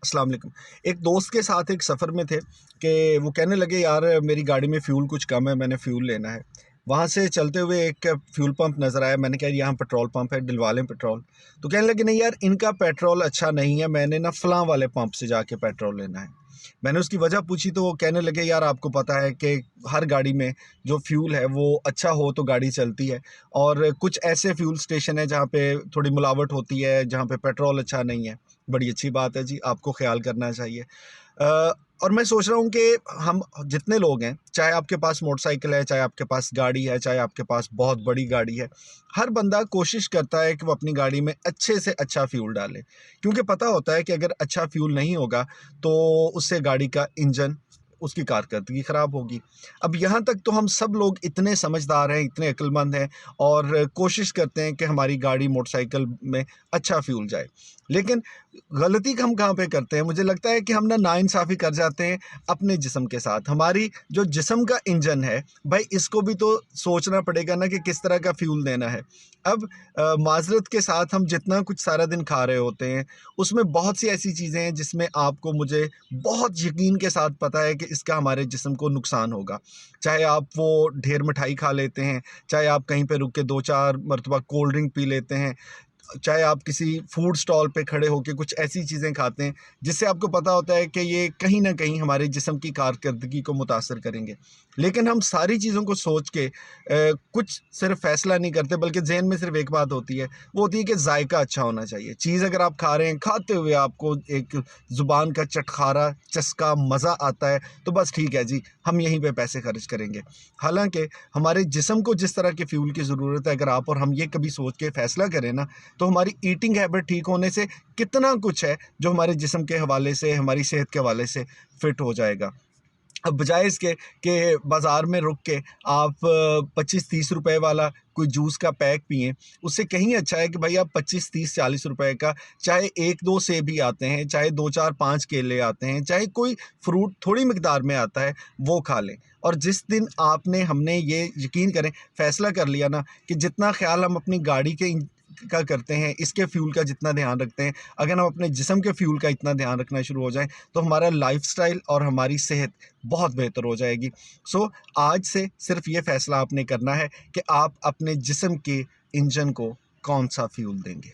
अस्सलाम वालेकुम। एक दोस्त के साथ एक सफ़र में थे कि वो कहने लगे यार मेरी गाड़ी में फ़्यूल कुछ कम है, मैंने फ़्यूल लेना है। वहाँ से चलते हुए एक फ़्यूल पंप नज़र आया, मैंने कहा यहाँ पेट्रोल पंप है, डलवा लें पेट्रोल। तो कहने लगे नहीं यार इनका पेट्रोल अच्छा नहीं है, मैंने ना फ़लाँ वाले पंप से जाके पेट्रोल लेना है। मैंने उसकी वजह पूछी तो वो कहने लगे यार आपको पता है कि हर गाड़ी में जो फ्यूल है वो अच्छा हो तो गाड़ी चलती है, और कुछ ऐसे फ्यूल स्टेशन है जहाँ पे थोड़ी मिलावट होती है, जहाँ पे पेट्रोल अच्छा नहीं है। बड़ी अच्छी बात है जी, आपको ख्याल करना चाहिए। और मैं सोच रहा हूँ कि हम जितने लोग हैं, चाहे आपके पास मोटरसाइकिल है, चाहे आपके पास गाड़ी है, चाहे आपके पास बहुत बड़ी गाड़ी है, हर बंदा कोशिश करता है कि वो अपनी गाड़ी में अच्छे से अच्छा फ्यूल डाले, क्योंकि पता होता है कि अगर अच्छा फ्यूल नहीं होगा तो उससे गाड़ी का इंजन, उसकी कारकर्दगी ख़राब होगी। अब यहाँ तक तो हम सब लोग इतने समझदार हैं, इतने अक्लमंद हैं और कोशिश करते हैं कि हमारी गाड़ी मोटरसाइकिल में अच्छा फ्यूल जाए। लेकिन गलती हम कहाँ पे करते हैं, मुझे लगता है कि हम ना नाइंसाफ़ी कर जाते हैं अपने जिस्म के साथ। हमारी जो जिस्म का इंजन है, भाई इसको भी तो सोचना पड़ेगा ना कि किस तरह का फ्यूल देना है। अब माज़रत के साथ हम जितना कुछ सारा दिन खा रहे होते हैं, उसमें बहुत सी ऐसी चीज़ें हैं जिसमें आपको मुझे बहुत यकीन के साथ पता है कि इसका हमारे जिस्म को नुकसान होगा। चाहे आप वो ढेर मिठाई खा लेते हैं, चाहे आप कहीं पे रुक के 2-4 मरतबा कोल्ड ड्रिंक पी लेते हैं, चाहे आप किसी फूड स्टॉल पे खड़े होके कुछ ऐसी चीज़ें खाते हैं जिससे आपको पता होता है कि ये कहीं न कहीं हमारे जिस्म की कारकर्दगी को मुतासिर करेंगे। लेकिन हम सारी चीज़ों को सोच के कुछ सिर्फ़ फ़ैसला नहीं करते, बल्कि ज़हन में सिर्फ़ एक बात होती है, वो होती है कि ज़ायका अच्छा होना चाहिए। चीज़ अगर आप खा रहे हैं, खाते हुए आपको एक ज़ुबान का चटखारा, चस्का, मज़ा आता है, तो बस ठीक है जी, हम यहीं पे पैसे खर्च करेंगे। हालाँकि हमारे जिस्म को जिस तरह के फ्यूल की ज़रूरत है, अगर आप और हम ये कभी सोच के फ़ैसला करें ना, तो हमारी ईटिंग हैबिट ठीक होने से कितना कुछ है जो हमारे जिस्म के हवाले से, हमारी सेहत के हवाले से फिट हो जाएगा। अब बजाय इसके कि बाज़ार में रुक के आप 25-30 रुपए वाला कोई जूस का पैक पिएँ, उससे कहीं अच्छा है कि भाई आप 25, 30, 40 रुपए का, चाहे 1-2 सेब भी आते हैं, चाहे 2, 4, 5 केले आते हैं, चाहे कोई फ्रूट थोड़ी मिकदार में आता है, वो खा लें। और जिस दिन हमने ये यकीन करें, फ़ैसला कर लिया ना कि जितना ख़्याल हम अपनी गाड़ी के का करते हैं, इसके फ्यूल का जितना ध्यान रखते हैं, अगर हम अपने जिस्म के फ्यूल का इतना ध्यान रखना शुरू हो जाएँ, तो हमारा लाइफ़स्टाइल और हमारी सेहत बहुत बेहतर हो जाएगी। सो आज से सिर्फ़ ये फ़ैसला आपने करना है कि आप अपने जिस्म के इंजन को कौन-सा फ्यूल देंगे।